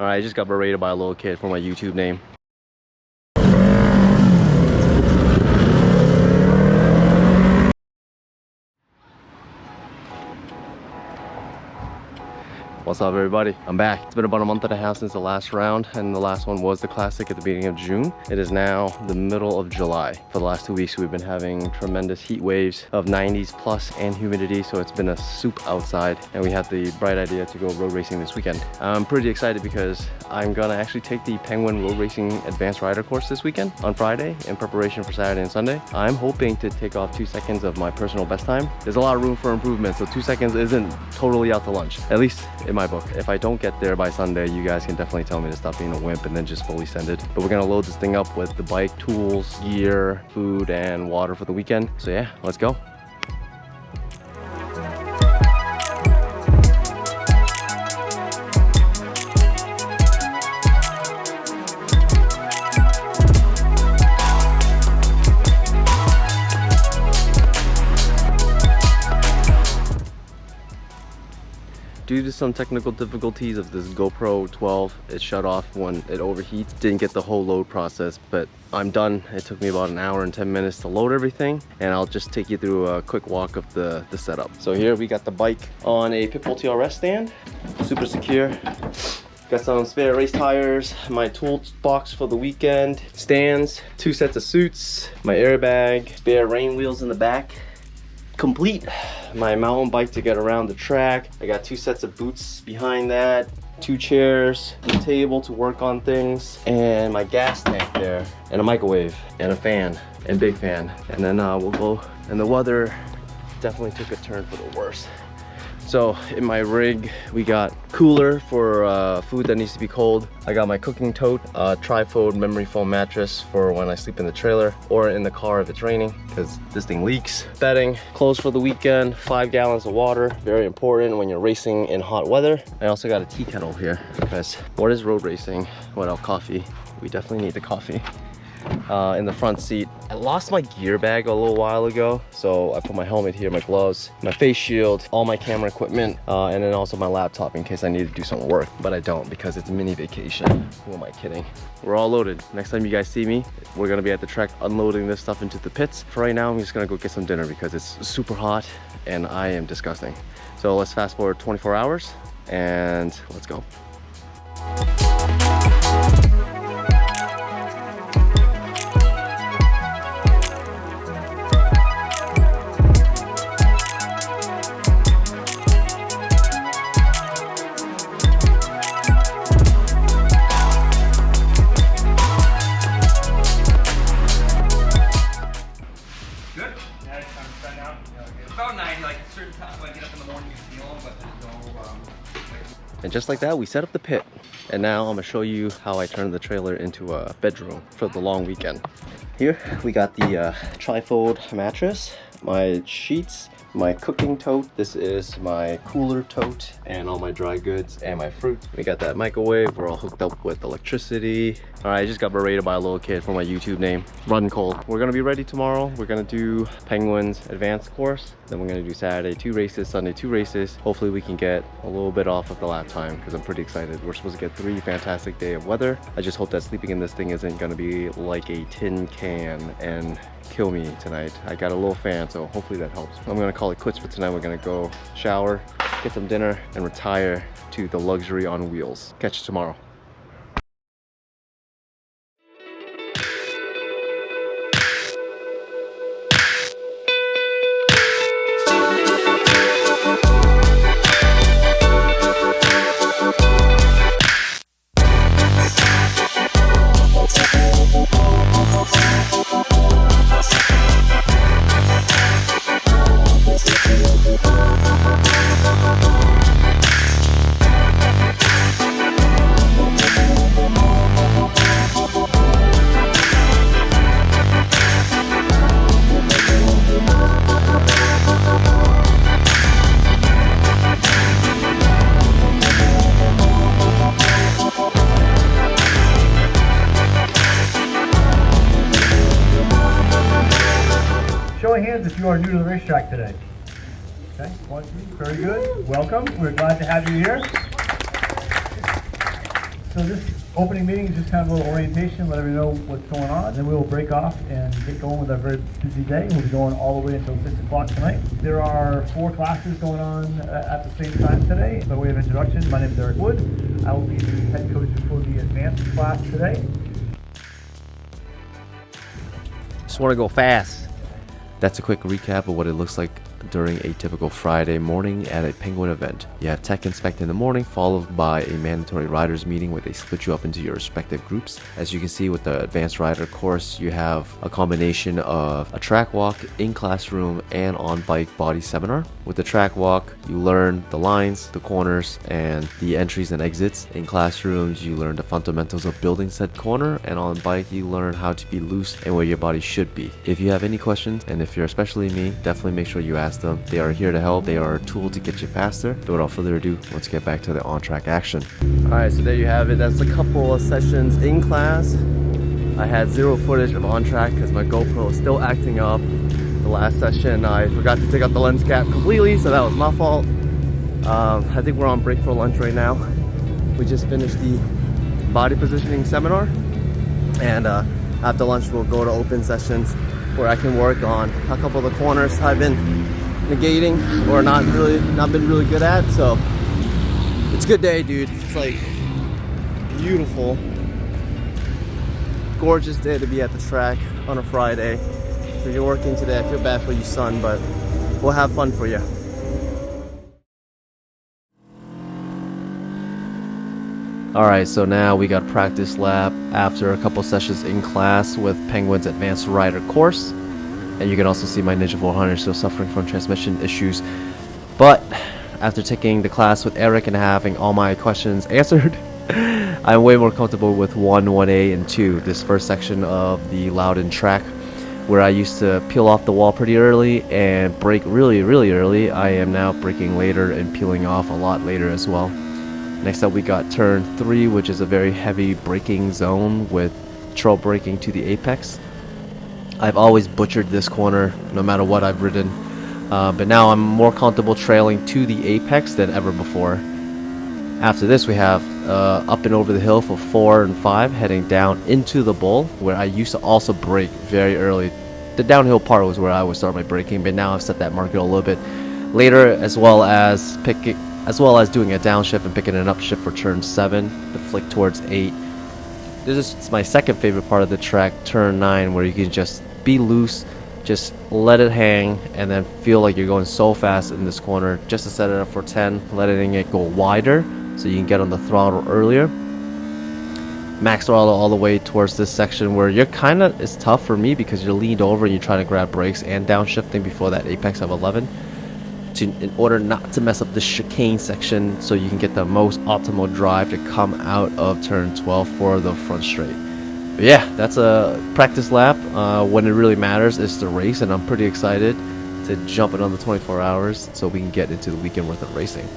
All right, I just got berated by a little kid for my YouTube name. What's up, everybody? I'm back. It's been about a month and a half since the last round, and the last one was the classic at the beginning of June. It is now the middle of July. For the last 2 weeks, we've been having tremendous heat waves of 90s plus and humidity, so it's been a soup outside, and we had the bright idea to go road racing this weekend. I'm pretty excited because I'm gonna actually take the Penguin Road Racing Advanced Rider course this weekend on Friday in preparation for Saturday and Sunday. I'm hoping to take off 2 seconds of my personal best time. There's a lot of room for improvement, so 2 seconds isn't totally out to lunch, at least in my book. If I don't get there by Sunday, you guys can definitely tell me to stop being a wimp and then just fully send it. But we're gonna load this thing up with the bike, tools, gear, food, and water for the weekend. So yeah, let's go. Due to some technical difficulties of this GoPro 12, it shut off when it overheats. Didn't get the whole load process, but I'm done. It took me about an hour and 10 minutes to load everything, and I'll just take you through a quick walk of the setup. So here we got the bike on a Pitbull TRS stand, super secure. Got some spare race tires, my toolbox for the weekend, stands, 2 sets of suits, my airbag, spare rain wheels in the back. Complete. My mountain bike to get around the track. I got 2 sets of boots behind that, 2 chairs, a table to work on things, and my gas tank there, and a microwave, and a fan, and big fan. And then we'll go, and the weather definitely took a turn for the worse. So in my rig, we got cooler for food that needs to be cold. I got my cooking tote, tri-fold memory foam mattress for when I sleep in the trailer or in the car if it's raining, because this thing leaks. Bedding, clothes for the weekend, 5 gallons of water, very important when you're racing in hot weather. I also got a tea kettle here because what is road racing without coffee? We definitely need the coffee. In the front seat, I lost my gear bag a little while ago, so I put my helmet here, my gloves, my face shield, all my camera equipment, and then also my laptop in case I need to do some work, but I don't because it's a mini vacation. Who am I kidding? We're all loaded. Next time you guys see me, we're gonna be at the track unloading this stuff into the pits. For right now, I'm just gonna go get some dinner because it's super hot and I am disgusting. So let's fast forward 24 hours and let's go. And just like that, we set up the pit. And now I'm gonna show you how I turned the trailer into a bedroom for the long weekend. Here, we got the tri-fold mattress, my sheets, my cooking tote. This is my cooler tote and all my dry goods and my fruit. We got that microwave. We're all hooked up with electricity. All right, I just got berated by a little kid for my YouTube name. Run cold. We're gonna be ready tomorrow. We're gonna do Penguin's advanced course. Then we're gonna do Saturday 2 races, Sunday 2 races. Hopefully we can get a little bit off of the lap time because I'm pretty excited. We're supposed to get 3 fantastic days of weather. I just hope that sleeping in this thing isn't gonna be like a tin can and kill me tonight. I got a little fan, so hopefully that helps. I'm gonna call it quits for tonight. We're gonna go shower, get some dinner, and retire to the luxury on wheels. Catch you tomorrow. Show of hands if you are new to the racetrack today. Okay, 1, 2, very good. Welcome. We're glad to have you here. So this opening meeting is just kind of a little orientation, let everyone know what's going on. Then we will break off and get going with our very busy day. We'll be going all the way until 6 o'clock tonight. There are 4 classes going on at the same time today. By way of introduction, my name is Eric Wood. I will be the head coach for the advanced class today. Just want to go fast. That's a quick recap of what it looks like during a typical Friday morning at a Penguin event. You have Tech Inspect in the morning, followed by a mandatory riders meeting where they split you up into your respective groups. As you can see with the advanced rider course, you have a combination of a track walk, in classroom, and on bike body seminar. With the track walk, you learn the lines, the corners, and the entries and exits. In classrooms, you learn the fundamentals of building said corner, and on bike, you learn how to be loose and where your body should be. If you have any questions, and if you're especially me, definitely make sure you ask them. They are here to help. They are a tool to get you faster. But without further ado, let's get back to the on-track action. Alright, so there you have it. That's a couple of sessions in class. I had 0 footage of on-track because my GoPro was still acting up. The last session, I forgot to take out the lens cap completely, so that was my fault. I think we're on break for lunch right now. We just finished the body positioning seminar, and after lunch we'll go to open sessions where I can work on a couple of the corners I've been negating or not been really good at. So it's a good day, dude. It's like beautiful, gorgeous day to be at the track on a Friday. If you're working today, I feel bad for you, son, but we'll have fun for you. Alright, so now we got practice lap after a couple sessions in class with Penguin's Advanced Rider course. And you can also see my Ninja 400 still suffering from transmission issues. But after taking the class with Eric and having all my questions answered, I'm way more comfortable with 1, 1A, and 2, this first section of the Loudon track, where I used to peel off the wall pretty early and brake really, really early. I am now braking later and peeling off a lot later as well. Next up we got turn 3, which is a very heavy braking zone with trail braking to the apex. I've always butchered this corner no matter what I've ridden, but now I'm more comfortable trailing to the apex than ever before. After this we have up and over the hill for 4 and 5, heading down into the bowl, where I used to also brake very early. The downhill part was where I would start my braking, but now I've set that market a little bit later, as well as doing a downshift and picking an upshift for turn 7, the flick towards 8. This is my second favorite part of the track, turn 9, where you can just be loose, just let it hang, and then feel like you're going so fast in this corner, just to set it up for 10, letting it go wider so you can get on the throttle earlier. Max throttle all the way towards this section where you're it's tough for me because you're leaned over and you're trying to grab brakes and downshifting before that apex of 11. In order not to mess up the chicane section, so you can get the most optimal drive to come out of turn 12 for the front straight. But yeah, that's a practice lap. When it really matters is the race, and I'm pretty excited to jump another 24 hours so we can get into the weekend worth of racing.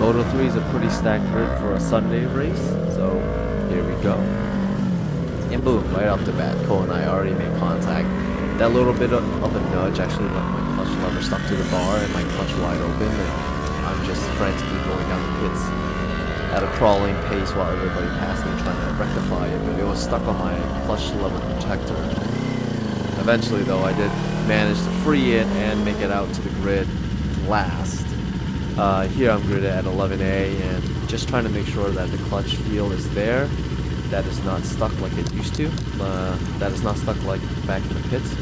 Moto3 is a pretty stacked grid for a Sunday race, so here we go. And boom, right off the bat, Cole and I already made contact. That little bit of a nudge actually left my clutch lever stuck to the bar and my clutch wide open, and I'm just frantically going down the pits at a crawling pace while everybody passed me trying to rectify it, but it was stuck on my clutch lever protector. Eventually though, I did manage to free it and make it out to the grid last. Here I'm gridded at 11A and just trying to make sure that the clutch feel is there. That is not stuck like it used to. That is not stuck like back in the pits.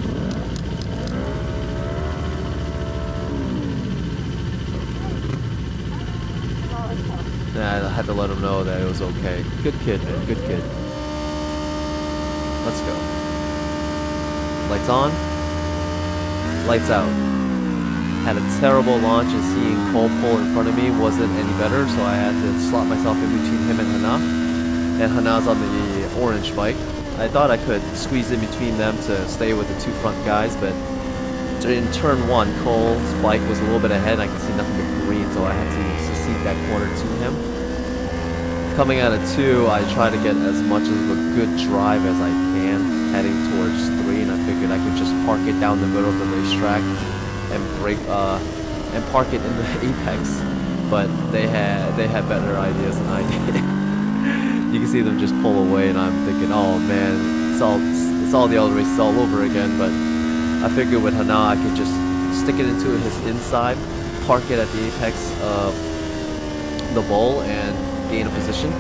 I had to let him know that it was okay. Good kid, man. Good kid. Let's go. Lights on. Lights out. Had a terrible launch, and seeing Cole pull in front of me wasn't any better, so I had to slot myself in between him and Hana. And Hana's on the orange bike. I thought I could squeeze in between them to stay with the 2 front guys, but in turn 1, Cole's bike was a little bit ahead and I could see nothing but green, so I had to secede that corner to him. Coming out of 2, I try to get as much of a good drive as I can, heading towards 3, and I figured I could just park it down the middle of the racetrack and park it in the apex, but they had better ideas than I did. You can see them just pull away, and I'm thinking, oh man, it's all the other races all over again. But I figured with Hana I could just stick it into his inside, park it at the apex of the bowl, and gain a position.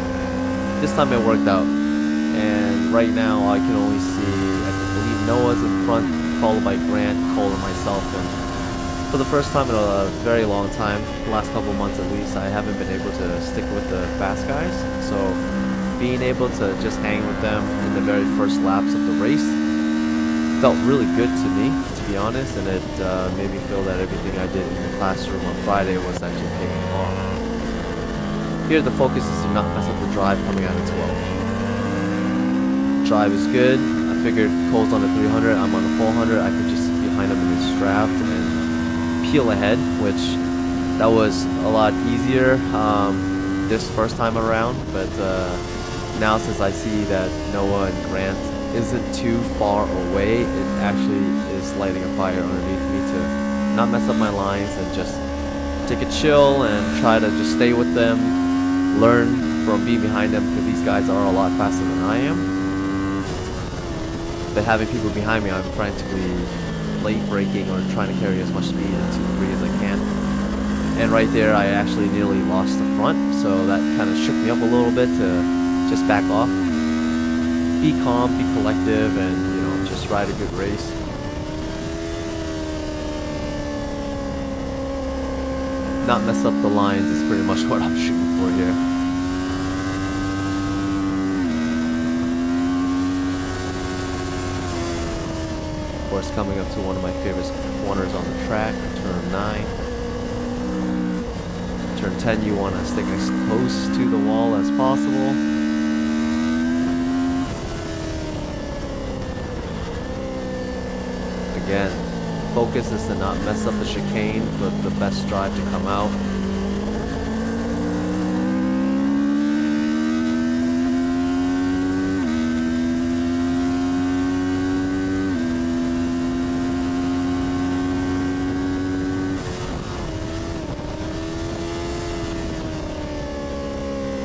This time it worked out, and right now I can only see, I believe Noah's in front, followed by Grant, Cole, and myself. And for the first time in a very long time, the last couple months at least, I haven't been able to stick with the fast guys. So being able to just hang with them in the very first laps of the race felt really good to me, to be honest, and it made me feel that everything I did in the classroom on Friday was actually paying off. Here the focus is to not mess up the drive coming out of 12. Drive is good. I figured Cole's on the 300, I'm on the 400, I could just sit behind him in his draft and peel ahead, which that was a lot easier this first time around, but now since I see that Noah and Grant isn't too far away, it actually is lighting a fire underneath me to not mess up my lines and just take a chill and try to just stay with them, learn from being behind them, because these guys are a lot faster than I am. But having people behind me, I'm frantically late braking or trying to carry as much speed into 3 as I can. And right there I actually nearly lost the front, so that kind of shook me up a little bit to just back off, be calm, be collective, and just ride a good race. Not mess up the lines is pretty much what I'm shooting for here. Of course, coming up to one of my favorite corners on the track, turn 9. Turn 10, you want to stick as close to the wall as possible. Again, focus is to not mess up the chicane for the best drive to come out.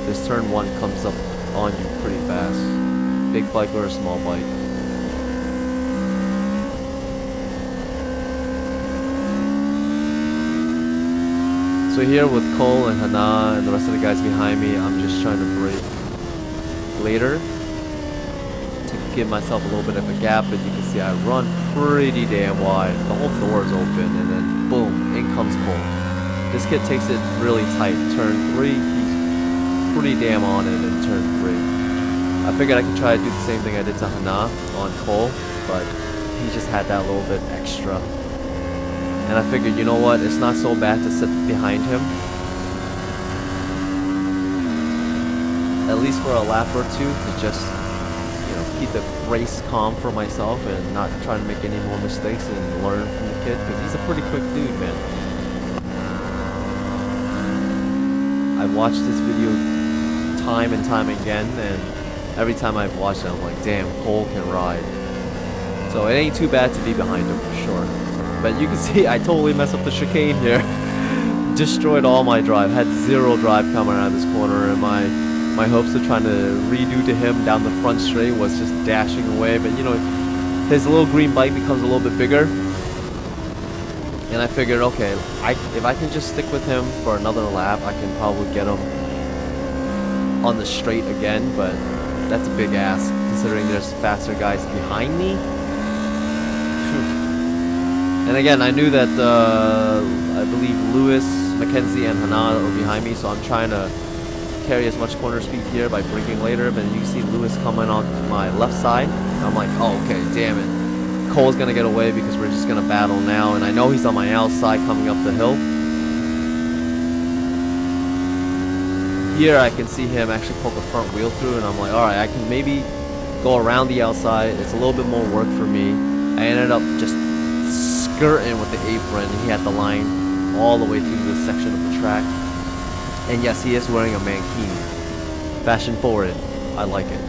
This turn 1 comes up on you pretty fast. Big bike or a small bike. So here with Cole and Hana and the rest of the guys behind me, I'm just trying to brake later to give myself a little bit of a gap, but you can see I run pretty damn wide. The whole door is open, and then boom, in comes Cole. This kid takes it really tight. Turn 3, he's pretty damn on it in turn 3. I figured I could try to do the same thing I did to Hana on Cole, but he just had that little bit extra. And I figured, you know what, it's not so bad to sit behind him. At least for a lap or two, to just, keep the race calm for myself and not try to make any more mistakes and learn from the kid, because he's a pretty quick dude, man. I've watched this video time and time again, and every time I've watched it, I'm like, damn, Cole can ride. So it ain't too bad to be behind him for sure. But you can see I totally messed up the chicane here. Destroyed all my drive. Had 0 drive coming out of this corner, and my hopes of trying to redo to him down the front straight was just dashing away. But his little green bike becomes a little bit bigger, and I figured, okay, if I can just stick with him for another lap, I can probably get him on the straight again. But that's a big ask considering there's faster guys behind me. And again, I knew that I believe Lewis, Mackenzie, and Hana are behind me, so I'm trying to carry as much corner speed here by braking later. But you can see Lewis coming on my left side. I'm like, oh, okay, damn it. Cole's gonna get away because we're just gonna battle now, and I know he's on my outside coming up the hill. Here I can see him actually poke a front wheel through, and I'm like, alright, I can maybe go around the outside. It's a little bit more work for me. I ended up just skirting with the apron. He had the line all the way through this section of the track. And yes, he is wearing a mankini. Fashion forward. I like it.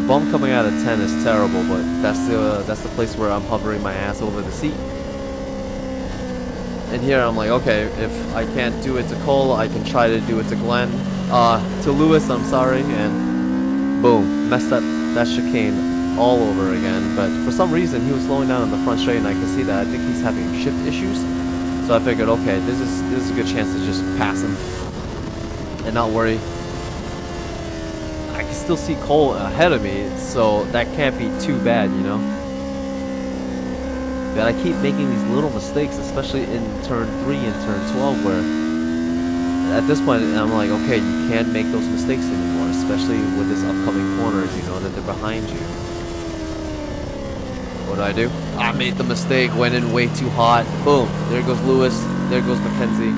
bump coming out of 10 is terrible, but that's the place where I'm hovering my ass over the seat. And here I'm like, okay, if I can't do it to Cole, I can try to do it to Glenn, to Lewis, I'm sorry, and boom, messed up that chicane all over again. But for some reason, he was slowing down on the front straight, and I can see that. I think he's having shift issues. So I figured, okay, this is a good chance to just pass him and not worry. I can still see Cole ahead of me, so that can't be too bad, you know. But I keep making these little mistakes, especially in turn 3 and turn 12, where at this point I'm like, okay, you can't make those mistakes anymore, especially with this upcoming corner. You know that they're behind you. What do? I made the mistake, went in way too hot. Boom, there goes Lewis, there goes Mackenzie.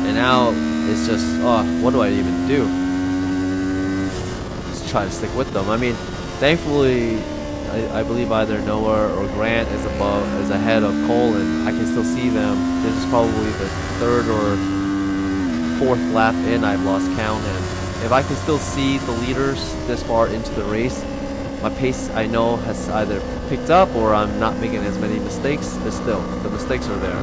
And now it's just, oh, what do I even do? Just try to stick with them. I mean, thankfully, I believe either Noah or Grant is ahead of Cole, and I can still see them. This is probably the 3rd or 4th lap in. I've lost count, and if I can still see the leaders this far into the race, my pace I know has either picked up or I'm not making as many mistakes, but still, the mistakes are there.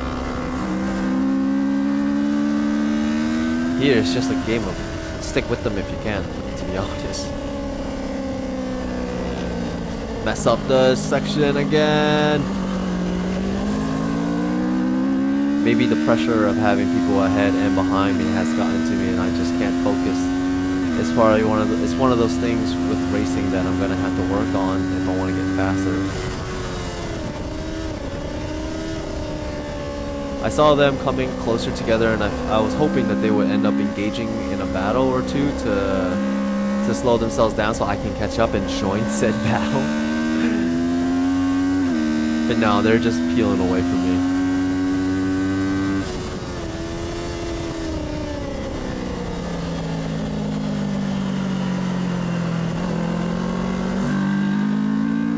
Here it's just a game of stick with them if you can, to be honest. Mess up the section again. Maybe the pressure of having people ahead and behind me has gotten to me, and I just can't focus. It's probably it's one of those things with racing that I'm gonna have to work on if I want to get faster. I saw them coming closer together, and I was hoping that they would end up engaging in a battle or two to slow themselves down so I can catch up and join said battle. But no, they're just peeling away from me.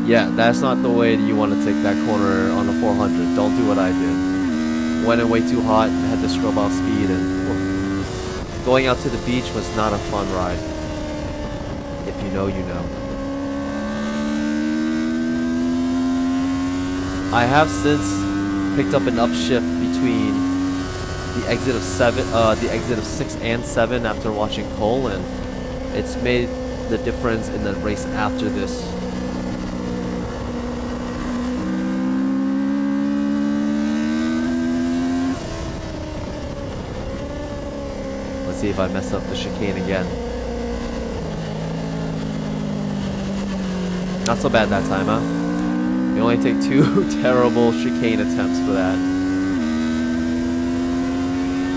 Yeah, that's not the way you want to take that corner on the 400. Don't do what I did. Went in way too hot, had to scrub off speed, and going out to the beach was not a fun ride. If you know, you know. I have since picked up an upshift between the exit of 6 and 7 after watching Cole, and it's made the difference in the race after this. Let's see if I mess up the chicane again. Not so bad that time, huh? You only take 2 terrible chicane attempts for that.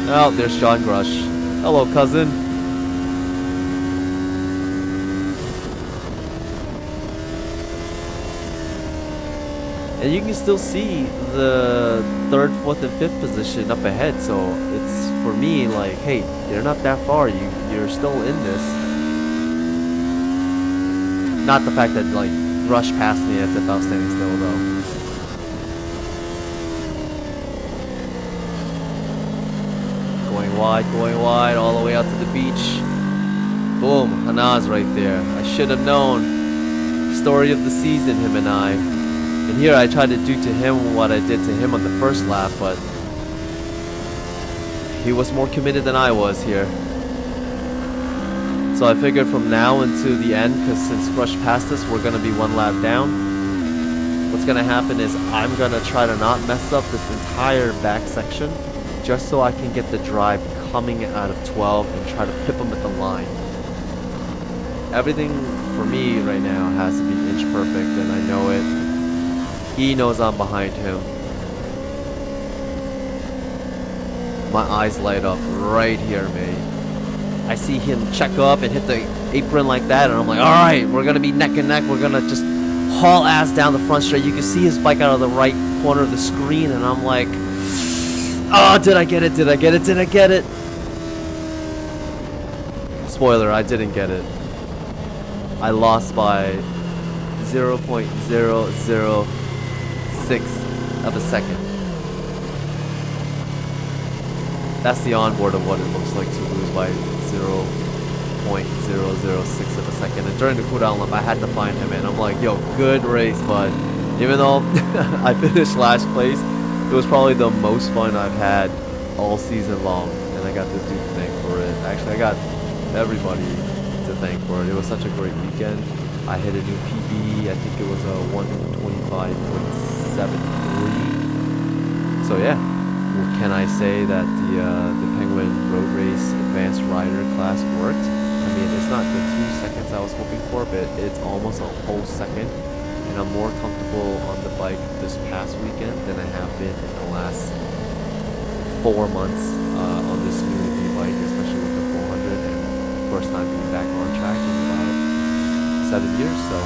Oh, there's John Grush. Hello, cousin. And you can still see the 3rd, 4th, and 5th position up ahead. So it's, for me, like, hey, they're not that far. You're still in this. Not the fact that, like, Rush past me as if I was standing still, though. Going wide, all the way out to the beach. Boom, Hanaz right there. I should have known. Story of the season, him and I. And here I tried to do to him what I did to him on the first lap, but he was more committed than I was here. So I figured from now until the end, because since Rush passed us, we're going to be 1 lap down. What's going to happen is I'm going to try to not mess up this entire back section, just so I can get the drive coming out of 12 and try to pip him at the line. Everything for me right now has to be inch perfect, and I know it. He knows I'm behind him. My eyes light up right here, mate. I see him check up and hit the apron like that, and I'm like, alright, we're gonna be neck and neck. We're gonna just haul ass down the front straight. You can see his bike out of the right corner of the screen, and I'm like, oh, did I get it? Did I get it? Did I get it? Spoiler, I didn't get it. I lost by 0.006 of a second. That's the onboard of what it looks like to lose by 0.006 of a second. And during the cooldown lap, I had to find him, and I'm like, yo, good race, bud. Even though I finished last place, it was probably the most fun I've had all season long. And I got this dude to thank for it. Actually, I got everybody to thank for it. It was such a great weekend. I hit a new PB. I think it was a 125.73. So yeah, what can I say that the Penguin Road Race Advanced Rider class worked? I mean, it's not the 2 seconds I was hoping for, but it's almost a whole second. And I'm more comfortable on the bike this past weekend than I have been in the last 4 months on this new e-bike, especially with the 400, and first time being back on track in about 7 years, so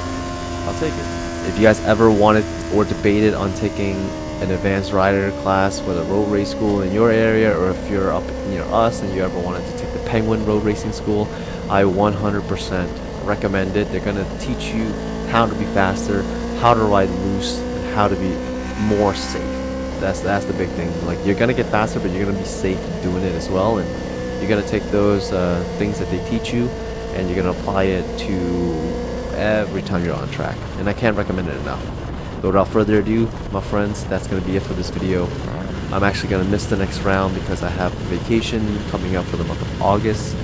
I'll take it. If you guys ever wanted or debated on taking an advanced rider class with a road race school in your area, or if you're up near us and you ever wanted to take the Penguin Road Racing School, I 100% recommend it. They're going to teach you how to be faster, how to ride loose, and how to be more safe. That's the big thing. Like, you're gonna get faster, but you're gonna be safe doing it as well, and you're gonna take those things that they teach you, and you're gonna apply it to every time you're on track. And I can't recommend it enough. But without further ado, my friends, that's gonna be it for this video. I'm actually gonna miss the next round because I have vacation coming up for the month of August.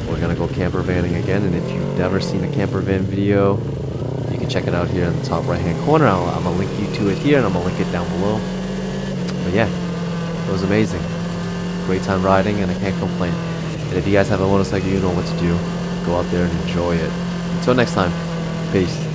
We're gonna go camper vanning again, and if you've never seen a camper van video, you can check it out here in the top right hand corner. I'm gonna link you to it here, and I'm gonna link it down below. But yeah, it was amazing. Great time riding, and I can't complain. And if you guys have a motorcycle, you know what to do. Go out there and enjoy it. Until next time, peace.